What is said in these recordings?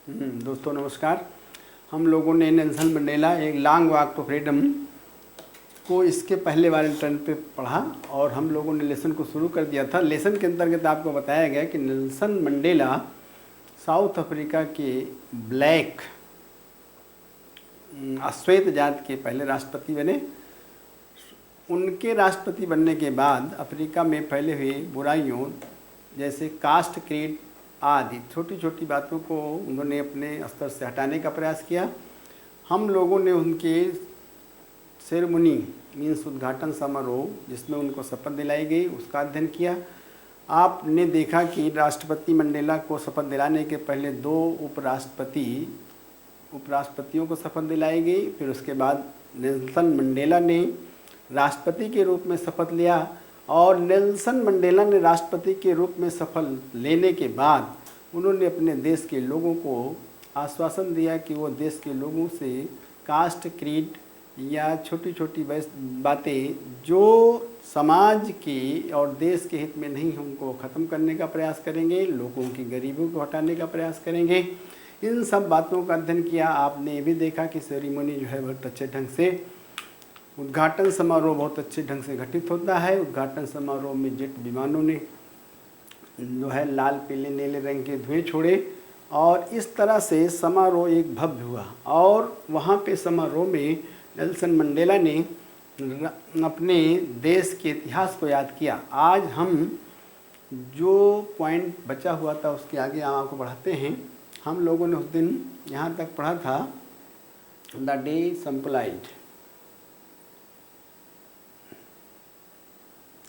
दोस्तों नमस्कार। हम लोगों ने नेल्सन मंडेला एक लॉन्ग वॉक टू फ्रीडम को इसके पहले वाले टर्न पे पढ़ा और हम लोगों ने लेसन को शुरू कर दिया था। लेसन के अंतर्गत आपको बताया गया कि नेल्सन मंडेला साउथ अफ्रीका के ब्लैक अश्वेत जात के पहले राष्ट्रपति बने। उनके राष्ट्रपति बनने के बाद अफ्रीका में फैले हुए बुराइयों जैसे कास्ट, क्रीड आदि छोटी छोटी बातों को उन्होंने अपने स्तर से हटाने का प्रयास किया। हम लोगों ने उनके सेरेमनी मीन्स उद्घाटन समारोह जिसमें उनको शपथ दिलाई गई उसका अध्ययन किया। आपने देखा कि राष्ट्रपति मंडेला को शपथ दिलाने के पहले दो उपराष्ट्रपतियों को शपथ दिलाई गई। फिर उसके बाद नेल्सन मंडेला ने राष्ट्रपति के रूप में शपथ लिया और नेल्सन मंडेला ने राष्ट्रपति के रूप में शपथ लेने के बाद उन्होंने अपने देश के लोगों को आश्वासन दिया कि वो देश के लोगों से कास्ट, क्रीड या छोटी छोटी बातें जो समाज की और देश के हित में नहीं हैं उनको ख़त्म करने का प्रयास करेंगे, लोगों की गरीबों को हटाने का प्रयास करेंगे। इन सब बातों का अध्ययन किया। आपने ये भी देखा कि सेरेमनी जो है बहुत अच्छे ढंग से, उद्घाटन समारोह बहुत अच्छे ढंग से घटित होता है। उद्घाटन समारोह में जेट विमानों ने जो है लाल, पीले, नीले रंग के धुएं छोड़े और इस तरह से समारोह एक भव्य हुआ। और वहाँ पे समारोह में नेल्सन मंडेला ने अपने देश के इतिहास को याद किया। आज हम जो पॉइंट बचा हुआ था उसके आगे आपको बढ़ाते हैं। हम लोगों ने उस दिन यहाँ तक पढ़ा था द डे सिंबलाइज्ड।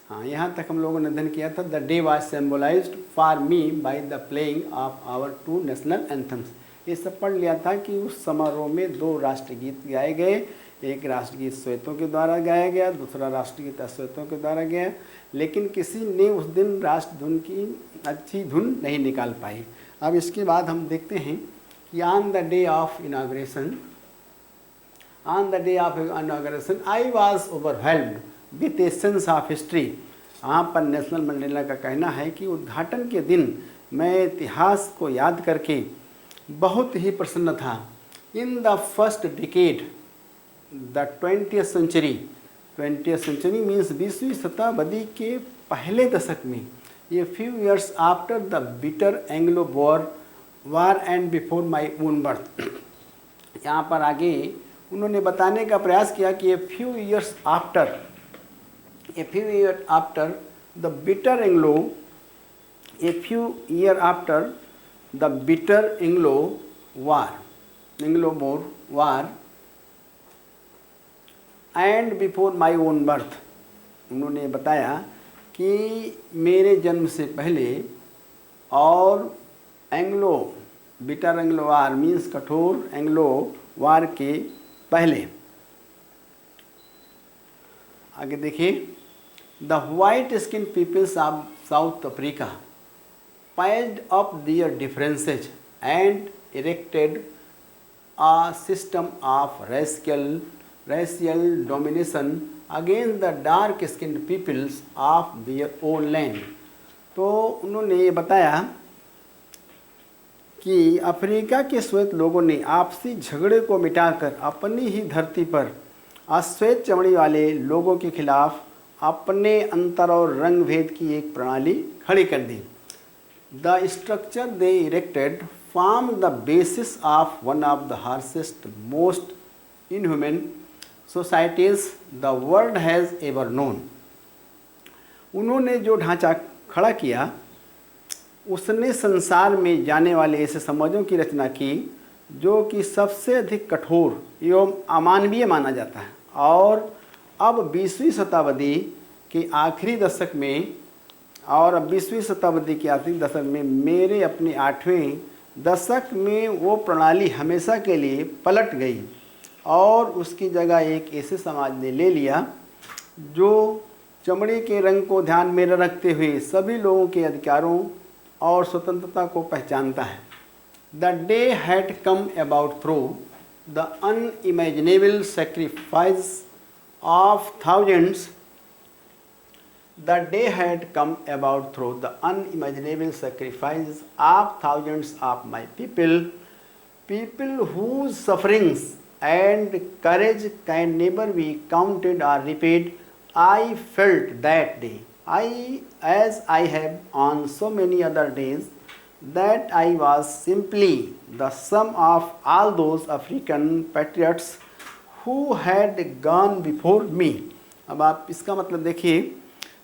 हाँ, यहाँ तक हम लोगों ने अध्ययन किया था the day was symbolised for me by the playing of our two national anthems. ये सब पढ़ लिया था कि उस समारोह में दो राष्ट्रगीत गाए गए। एक राष्ट्रगीत श्वेतों के द्वारा गाया गया, दूसरा राष्ट्रगीत अश्वेतों के द्वारा गया, लेकिन किसी ने उस दिन राष्ट्रधुन की अच्छी धुन नहीं निकाल पाई। अब इसके बाद हम देखते हैं कि on the day of inauguration I was overwhelmed with a sense of history. यहाँ पर नेल्सन मंडेला का कहना है कि उद्घाटन के दिन मैं इतिहास को याद करके बहुत ही प्रसन्न था। In the first decade the 20th century means 20वीं शताब्दी के पहले दशक में, ये few years after the bitter Anglo war and before my own birth. यहाँ पर आगे उन्होंने बताने का प्रयास किया कि a few year after the bitter Anglo Boer war and before my own birth. उन्होंने बताया कि मेरे जन्म से पहले और बिटर एंग्लो वार मीन्स कठोर एंग्लो वार के पहले। आगे देखिए, the white skin peoples of South Africa patched up their differences and erected a system of racial domination against the dark skinned peoples of their own land। तो उन्होंने ये बताया कि अफ्रीका के श्वेत लोगों ने आपसी झगड़े को मिटाकर अपनी ही धरती पर अश्वेत चमड़ी वाले लोगों के खिलाफ अपने अंतर और रंग भेद की एक प्रणाली खड़ी कर दी। The structure they erected formed the basis of one of the harshest, most inhuman societies the world has ever known। उन्होंने जो ढांचा खड़ा किया उसने संसार में जाने वाले ऐसे समाजों की रचना की जो कि सबसे अधिक कठोर एवं अमानवीय माना जाता है। और अब 20वीं शताब्दी के आखिरी दशक में मेरे अपने 8वें दशक में वो प्रणाली हमेशा के लिए पलट गई और उसकी जगह एक ऐसे समाज ने ले लिया जो चमड़े के रंग को ध्यान में रखते हुए सभी लोगों के अधिकारों और स्वतंत्रता को पहचानता है। The day had come about through the unimaginable sacrifice of thousands The day had come about through the unimaginable sacrifices of thousands of my people people whose sufferings and courage can never be counted or repaid. I felt that day, as I have on so many other days, that I was simply the sum of all those African patriots who had gone before me. अब आप इसका मतलब देखिए,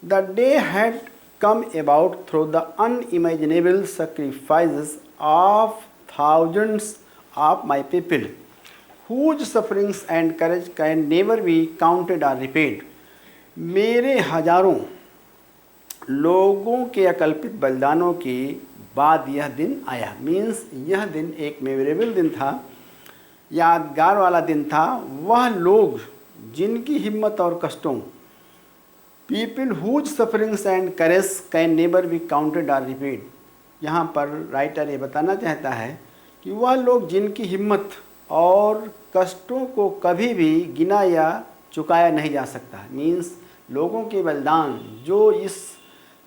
the day had come about through the unimaginable sacrifices of thousands of my people, whose sufferings and courage can never be counted or repaid. मेरे हजारों लोगों के अकल्पित बलिदानों के बाद यह दिन आया। मीन्स यह दिन एक मेमोरेबल दिन था, यादगार वाला दिन था। वह लोग जिनकी हिम्मत और कष्टों, people whose sufferings and courage can never be counted or repaid. यहाँ पर राइटर ये बताना चाहता है कि वह लोग जिनकी हिम्मत और कष्टों को कभी भी गिना या चुकाया नहीं जा सकता। मीन्स लोगों के बलिदान जो इस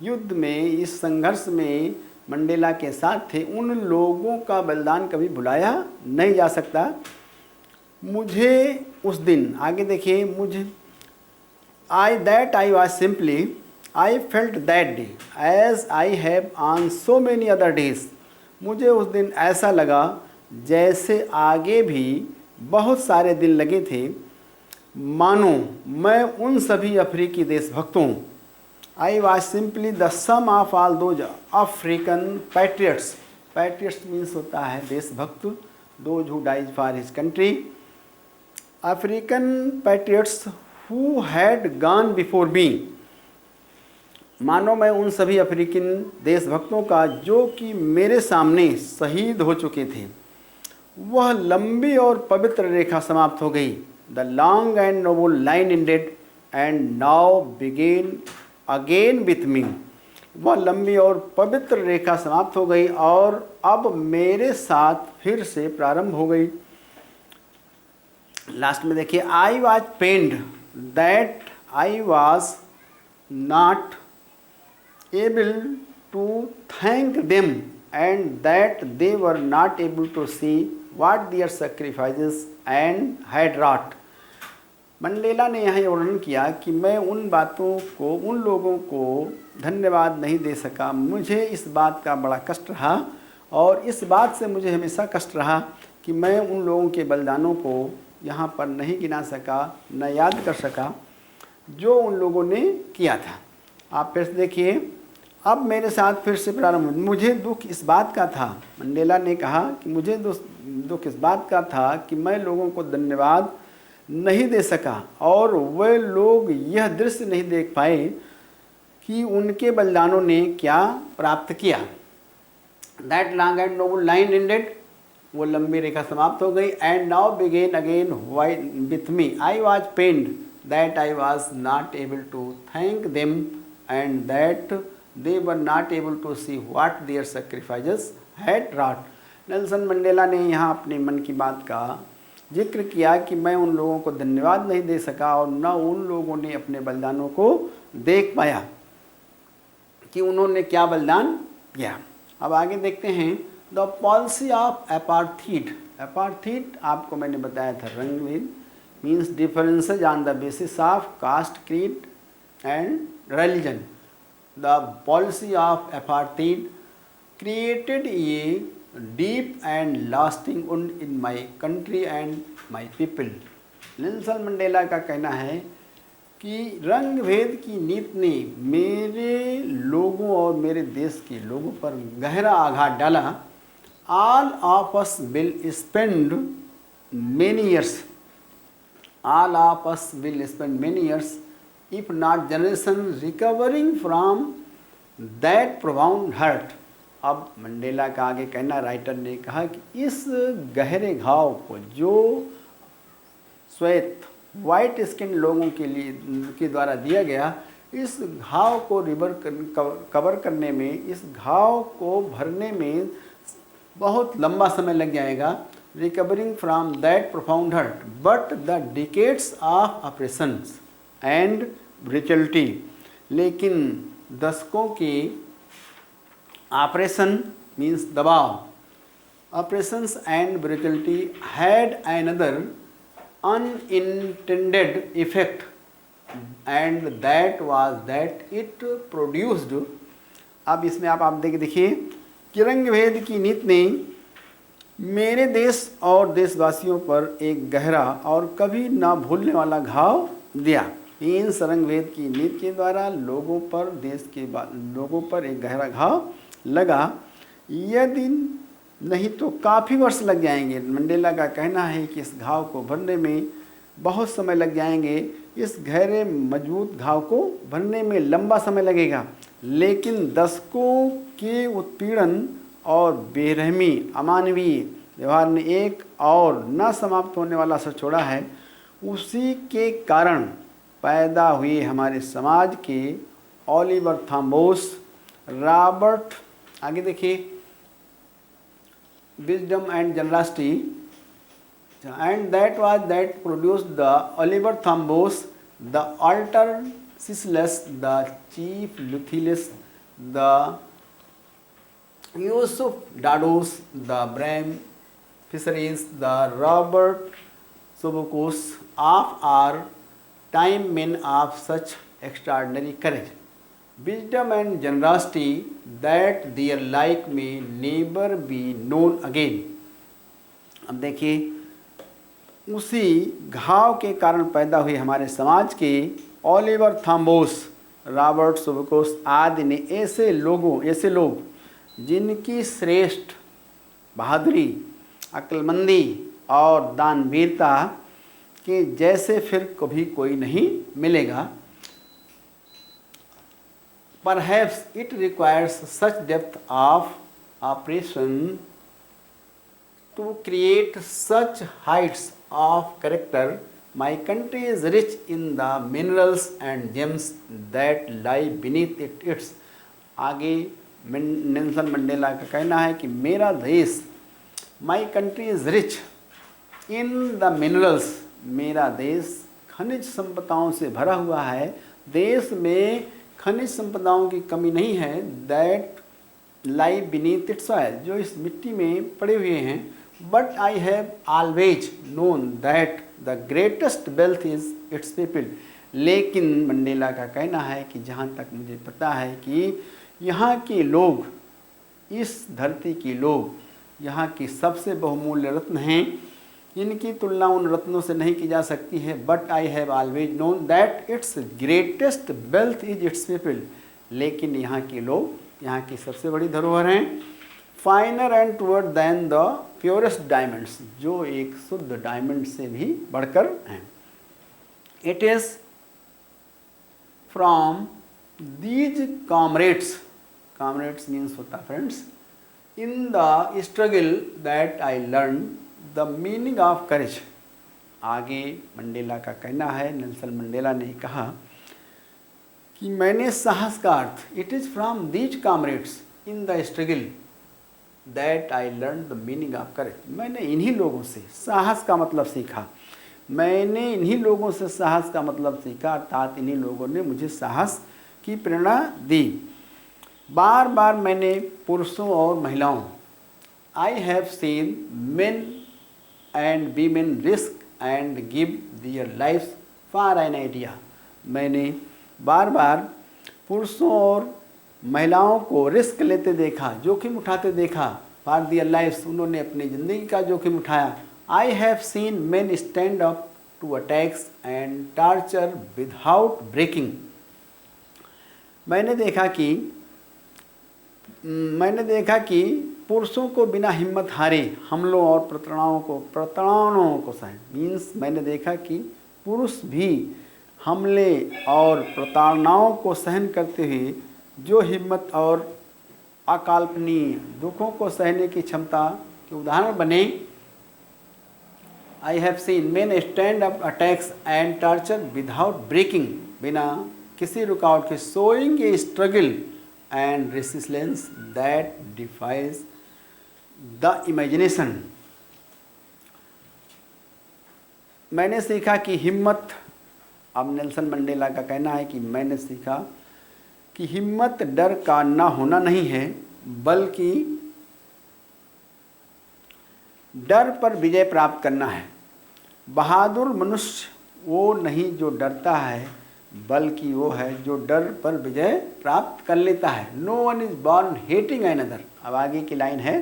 युद्ध में, इस संघर्ष में मंडेला के साथ थे, उन लोगों का बलिदान कभी भुलाया नहीं जा सकता। मुझे उस दिन, आगे देखिए, मुझे I was simply, I felt that day as I have on so many other days. मुझे उस दिन ऐसा लगा जैसे आगे भी बहुत सारे दिन लगे थे, मानो मैं उन सभी अफ्रीकी देशभक्तों, I was simply the sum of all those African patriots. Patriots means होता है देशभक्त, those who died for his country. African patriots who had gone before me. मानो मैं उन सभी अफ्रीकन देशभक्तों का जो कि मेरे सामने शहीद हो चुके थे। वह लंबी और पवित्र रेखा समाप्त हो गई। The long and noble line ended and now began again with me. वह लंबी और पवित्र रेखा समाप्त हो गई और अब मेरे साथ फिर से प्रारंभ हो गई। लास्ट में देखिए, I was pained that I was not able to thank them and that they were not able to see what their sacrifices and had wrought. Mandela ने यहाँ वर्णन किया कि मैं उन बातों को, उन लोगों को धन्यवाद नहीं दे सका। मुझे इस बात का बड़ा कष्ट रहा और इस बात से मुझे हमेशा कष्ट रहा कि मैं उन लोगों के बलिदानों को यहाँ पर नहीं गिना सका, न याद कर सका जो उन लोगों ने किया था। आप फिर से देखिए, अब मेरे साथ फिर से प्रारंभ। मुझे दुख इस बात का था, मंडेला ने कहा कि मुझे दुख इस बात का था कि मैं लोगों को धन्यवाद नहीं दे सका और वे लोग यह दृश्य नहीं देख पाए कि उनके बलिदानों ने क्या प्राप्त किया। That long and noble line ended, वो लंबी रेखा समाप्त हो गई। And now begin again with me. I was pained that I was not able to thank them and that they were not able to see what their sacrifices had wrought. Nelson Mandela ने यहाँ अपने मन की बात का जिक्र किया कि मैं उन लोगों को धन्यवाद नहीं दे सका और न उन लोगों ने अपने बलिदानों को देख पाया कि उन्होंने क्या बलिदान किया। अब आगे देखते हैं, the policy of apartheid. Apartheid आपको मैंने बताया था रंगभेद, means differences on the basis of caste, creed and religion. The policy of apartheid created a deep and lasting wound in my country and my people. Nelson Mandela का कहना है कि रंग भेद की नीति ने मेरे लोगों और मेरे देश के लोगों पर गहरा आघात डाला। All of us will spend many years. All of us will spend many years, if not generations, recovering from that profound hurt. अब मंडेला का आगे कहना, राइटर ने कहा कि इस गहरे घाव को जो श्वेत वाइट स्किन लोगों के द्वारा दिया गया, इस घाव को कवर करने में, इस घाव को भरने में बहुत लंबा समय लग जाएगा। Recovering from that profound hurt but the decades of oppressions and brutality. लेकिन दशकों की ऑपरेशन मीन्स दबाव, oppressions and brutality had another unintended effect, and that was that it produced। अब इसमें आप देखिए कि रंग भेद की नीति ने मेरे देश और देशवासियों पर एक गहरा और कभी ना भूलने वाला घाव दिया। इन रंग भेद की नीति के द्वारा लोगों पर लोगों पर एक गहरा घाव लगा। यदि नहीं तो काफ़ी वर्ष लग जाएंगे। मंडेला का कहना है कि इस घाव को भरने में बहुत समय लग जाएंगे। इस गहरे मजबूत घाव को भरने में लंबा समय लगेगा, लेकिन दशकों के उत्पीड़न और बेरहमी अमानवीय व्यवहार ने एक और न समाप्त होने वाला असर छोड़ा है। उसी के कारण पैदा हुए हमारे समाज के ओलिवर थॉम्बस, रॉबर्ट, आगे देखिए, wisdom and generosity, and that was that produced the Oliver Thomson, the Alter Sicilus, the Chief Luthilus, the Yusuf Dados, the Bram Fisheries, the Robert Sobukos of our time, men of such extraordinary courage, wisdom and generosity that their like may never be known again। अब देखिए उसी घाव के कारण पैदा हुए हमारे समाज के ओलिवर थॉम्बस, रॉबर्ट सोबकोस आदि ने ऐसे लोग जिनकी श्रेष्ठ बहादुरी, अक्लमंदी और दानवीरता के जैसे फिर कभी कोई नहीं मिलेगा। Perhaps it requires such depth of operation to create such heights of character। My country is rich in the minerals and gems that lie beneath its। आगे नेल्सन मंडेला का कहना है कि मेरा देश, My country is rich in the minerals, मेरा देश खनिज संपदाओं से भरा हुआ है। देश में खनिज संपदाओं की कमी नहीं है। That lie beneath it's soil, जो इस मिट्टी में पड़े हुए हैं। But I have always known that the greatest wealth is it's people. लेकिन मंडेला का कहना है कि जहाँ तक मुझे पता है कि यहाँ के लोग, इस धरती के लोग यहाँ की सबसे बहुमूल्य रत्न हैं। इनकी तुलना उन रत्नों से नहीं की जा सकती है। But I have always known that it's greatest wealth is it's people. लेकिन यहाँ के लोग यहाँ की सबसे बड़ी धरोहर हैं। Finer and truer than the purest diamonds, जो एक शुद्ध डायमंड से भी बढ़कर हैं। It is from these comrades means होता friends, in the struggle that I learn the meaning of courage. आगे मंडेला का कहना है, नेल्सन मंडेला ने कहा कि मैंने साहस का अर्थ, it is from these comrades in the struggle that I learn the meaning of courage. मैंने इन्हीं लोगों से साहस का मतलब सीखा। मैंने इन्हीं लोगों से साहस का मतलब सीखा, अर्थात इन्हीं लोगों ने मुझे साहस की प्रेरणा दी। बार बार मैंने पुरुषों और महिलाओं, I have seen men and women risk and give their life for an idea. मैंने बार बार पुरुषों और महिलाओं को रिस्क लेते देखा, जोखिम उठाते देखा। फॉर दियर लाइफ, उन्होंने अपनी ज़िंदगी का जोखिम उठाया। I have seen men stand up to attacks and torture without breaking. मैंने देखा कि पुरुषों को बिना हिम्मत हारे हमलों और प्रताड़नाओं को सहे। मीन्स मैंने देखा कि पुरुष भी हमले और प्रताड़नाओं को सहन करते हुए जो हिम्मत और अकाल्पनीय दुखों को सहने की क्षमता के उदाहरण बने। I have seen men stand up attacks and torture without breaking, बिना किसी रुकावट के, showing a struggle and resistance that defies the imagination. मैंने सीखा कि हिम्मत, अब नेल्सन मंडेला का कहना है कि मैंने सीखा कि हिम्मत डर का ना होना नहीं है, बल्कि डर पर विजय प्राप्त करना है। बहादुर मनुष्य वो नहीं जो डरता है, बल्कि वो है जो डर पर विजय प्राप्त कर लेता है। No one is born hating an other. अब आगे की लाइन है,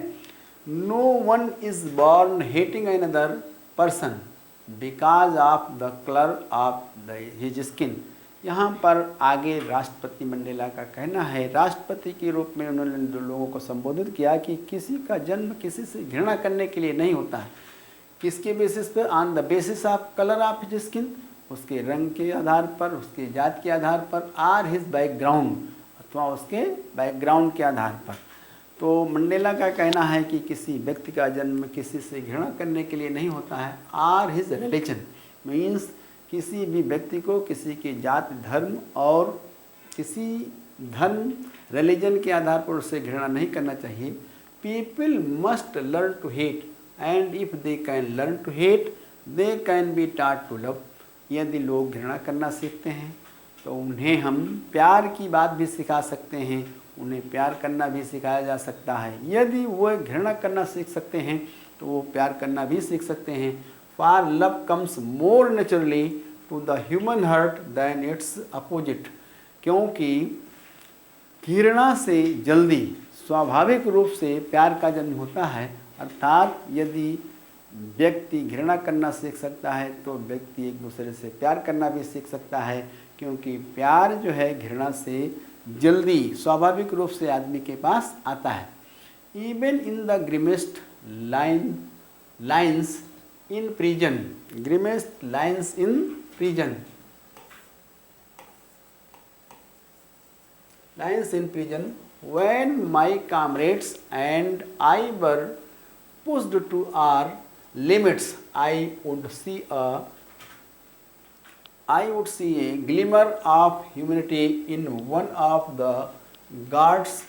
no one is born hating an other person because of the colour of his skin. यहाँ पर आगे राष्ट्रपति मंडेला का कहना है, राष्ट्रपति के रूप में उन्होंने लोगों को संबोधित किया कि किसी का जन्म किसी से घृणा करने के लिए नहीं होता है। किसके बेसिस पे? On the basis of colour of his skin, उसके रंग के आधार पर, उसके जात के आधार पर, आर हिज बैकग्राउंड, अथवा उसके बैकग्राउंड के आधार पर। तो मंडेला का कहना है कि किसी व्यक्ति का जन्म किसी से घृणा करने के लिए नहीं होता है। आर हिज रिलीजन मीन्स किसी भी व्यक्ति को किसी के जात, धर्म और किसी धर्म, रिलीजन के आधार पर उससे घृणा नहीं करना चाहिए। People must learn to hate and if they can learn to hate they can be taught to love. यदि लोग घृणा करना सीखते हैं तो उन्हें हम प्यार की बात भी सिखा सकते हैं, उन्हें प्यार करना भी सिखाया जा सकता है। यदि वो घृणा करना सीख सकते हैं तो वो प्यार करना भी सीख सकते हैं। For love comes more naturally to the human heart than its opposite. क्योंकि घृणा से जल्दी स्वाभाविक रूप से प्यार का जन्म होता है। अर्थात यदि व्यक्ति घृणा करना सीख सकता है तो व्यक्ति एक दूसरे से प्यार करना भी सीख सकता है, क्योंकि प्यार जो है घृणा से जल्दी स्वाभाविक रूप से आदमी के पास आता है। Even in the grimmest lines in prison, grimmest lines in prison, lines in prison, when my comrades and I were pushed to our limits, I would see a glimmer of humanity in one of the guards,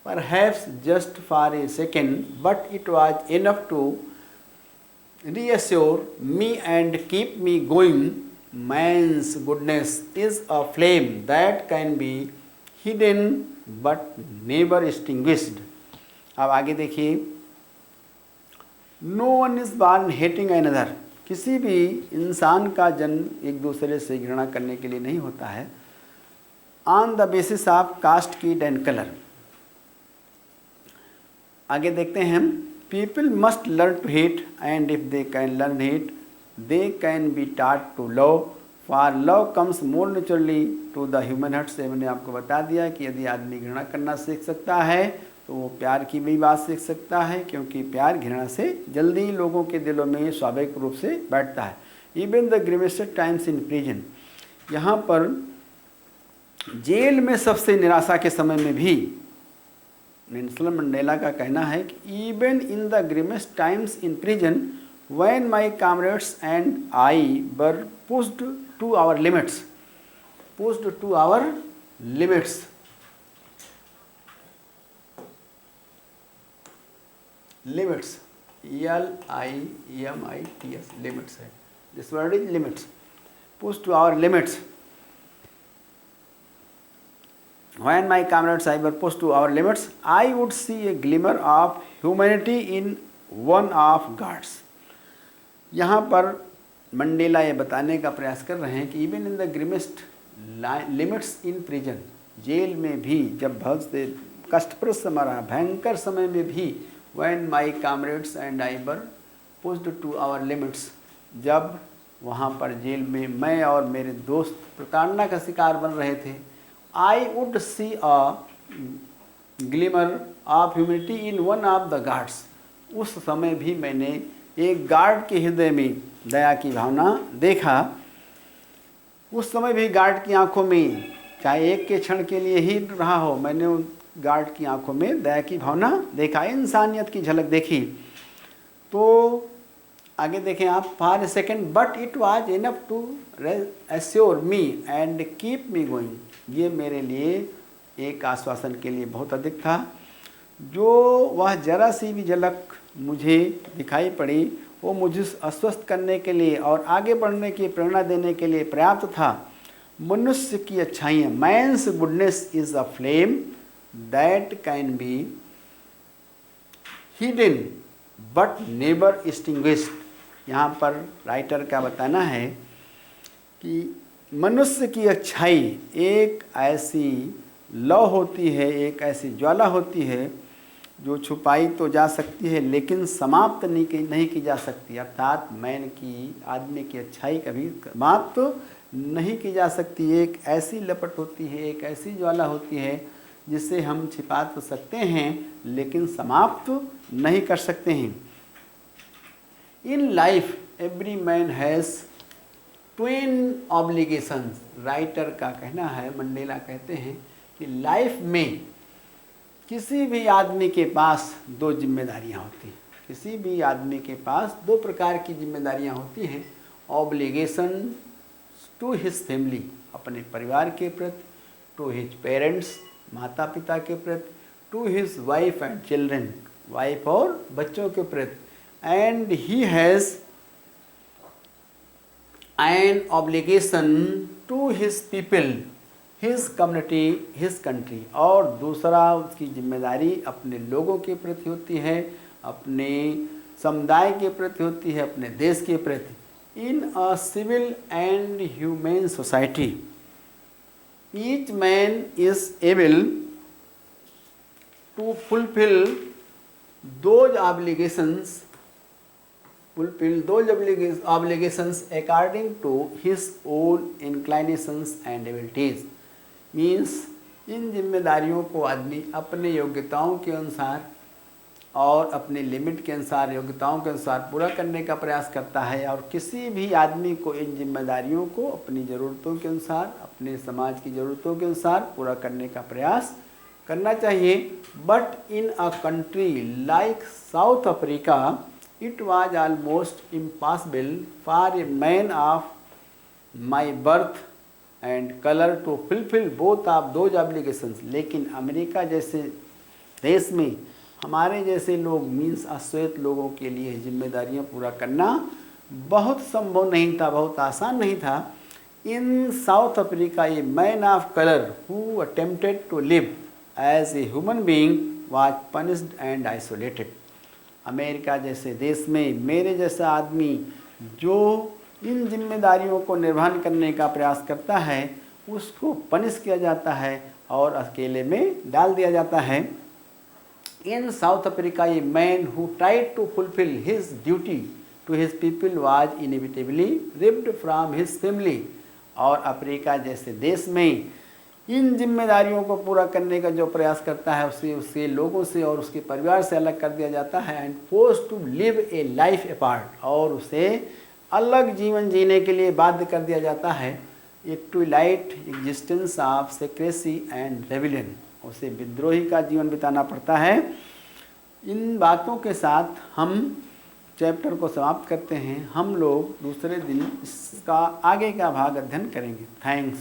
perhaps just for a second, but it was enough to reassure me and keep me going. Man's goodness is a flame that can be hidden but never extinguished. अब आगे देखिए, no one is born hating an other. किसी भी इंसान का जन्म एक दूसरे से घृणा करने के लिए नहीं होता है। On the basis of caste, creed and colour. आगे देखते हैं हम, people must learn to hate and if they can learn hate they can be taught to love, for love comes more naturally to the human heart. से मैंने आपको बता दिया कि यदि आदमी घृणा करना सीख सकता है तो वो प्यार की भी बात सीख सकता है, क्योंकि प्यार घृणा से जल्दी लोगों के दिलों में स्वाभाविक रूप से बैठता है। Even the gravest times in prison, यहाँ पर जेल में सबसे निराशा के समय में भी नेल्सन मंडेला का कहना है कि even in the gravest times in prison when my comrades and I were pushed to our limits, pushed to our limits, limits, LIMITS, limits है, this word is limits, pushed to our limits. When my comrades I were pushed to our limits, I would see a glimmer of humanity in one of guards. यहाँ पर Mandela ये बताने का प्रयास कर रहे हैं कि even in the grimmest limits in prison, जेल में भी जब बहुत से कष्टप्रद समय रहा, भयंकर समय में भी, when my comrades and I were pushed to our limits, जब वहाँ पर जेल में मैं और मेरे दोस्त प्रताड़ना का शिकार बन रहे थे, I would see a glimmer of humanity in one of the guards. उस समय भी मैंने एक गार्ड के हृदय में दया की भावना देखा। उस समय भी गार्ड की आंखों में, चाहे एक के क्षण के लिए ही रहा हो, मैंने उन गार्ड की आंखों में दया की भावना देखा, इंसानियत की झलक देखी। तो आगे देखें आप, for a second but it was enough to assure me and keep me going. ये मेरे लिए एक आश्वासन के लिए बहुत अधिक था। जो वह जरा सी भी झलक मुझे दिखाई पड़ी वो मुझे आश्वस्त करने के लिए और आगे बढ़ने की प्रेरणा देने के लिए पर्याप्त था। मनुष्य की अच्छाइयाँ, man's goodness is a flame that can be hidden but never extinguished. यहाँ पर राइटर का बताना है कि मनुष्य की अच्छाई एक ऐसी लौ होती है, एक ऐसी ज्वाला होती है जो छुपाई तो जा सकती है लेकिन समाप्त नहीं की जा सकती। अर्थात मैन की, आदमी की अच्छाई कभी समाप्त तो नहीं की जा सकती। एक ऐसी लपट होती है, एक ऐसी ज्वाला होती है जिसे हम छिपा तो सकते हैं लेकिन समाप्त नहीं कर सकते हैं। In life every man has twin obligations. Writer का कहना है, मंडेला कहते हैं कि लाइफ में किसी भी आदमी के पास दो जिम्मेदारियां होती हैं। किसी भी आदमी के पास दो प्रकार की जिम्मेदारियां होती हैं। ऑब्लिगेशन टू हिज फैमिली, अपने परिवार के प्रति, टू हिज पेरेंट्स, माता पिता के प्रति, to his wife and children, wife और बच्चों के प्रति, and he has an obligation to his people, his community, his country. और दूसरा उसकी जिम्मेदारी अपने लोगों के प्रति होती है, अपने समुदाय के प्रति होती है, अपने देश के प्रति। In a civil and human society each man is able to fulfil those obligations according to his own inclinations and abilities। मीन्स इन जिम्मेदारियों को आदमी अपने योग्यताओं के अनुसार और अपने लिमिट के अनुसार, योग्यताओं के अनुसार पूरा करने का प्रयास करता है। और किसी भी आदमी को इन जिम्मेदारियों को अपनी ज़रूरतों के अनुसार, अपने समाज की ज़रूरतों के अनुसार पूरा करने का प्रयास करना चाहिए। But in a country like south Africa it was almost impossible for a man of my birth and color to fulfill both of those obligations। लेकिन अमेरिका जैसे देश में हमारे जैसे लोग, मीन्स अश्वेत लोगों के लिए जिम्मेदारियां पूरा करना बहुत संभव नहीं था, बहुत आसान नहीं था। In South Africa a man of colour who attempted to live as a human being was punished and isolated. America जैसे देश में मेरे जैसा आदमी जो इन जिम्मेदारियों को निर्वहन करने का प्रयास करता है उसको पनिश किया जाता है और अकेले में डाल दिया जाता है। In South Africa a man who tried to fulfil his duty to his people was inevitably ripped from his family. और अफ्रीका जैसे देश में इन जिम्मेदारियों को पूरा करने का जो प्रयास करता है उसे उसके लोगों से और उसके परिवार से अलग कर दिया जाता है। And forced to live a life apart, और उसे अलग जीवन जीने के लिए बाध्य कर दिया जाता है। एक Twilight existence of secrecy and rebellion, उसे विद्रोही का जीवन बिताना पड़ता है। इन बातों के साथ हम चैप्टर को समाप्त करते हैं। हम लोग दूसरे दिन इसका आगे का भाग अध्ययन करेंगे। थैंक्स।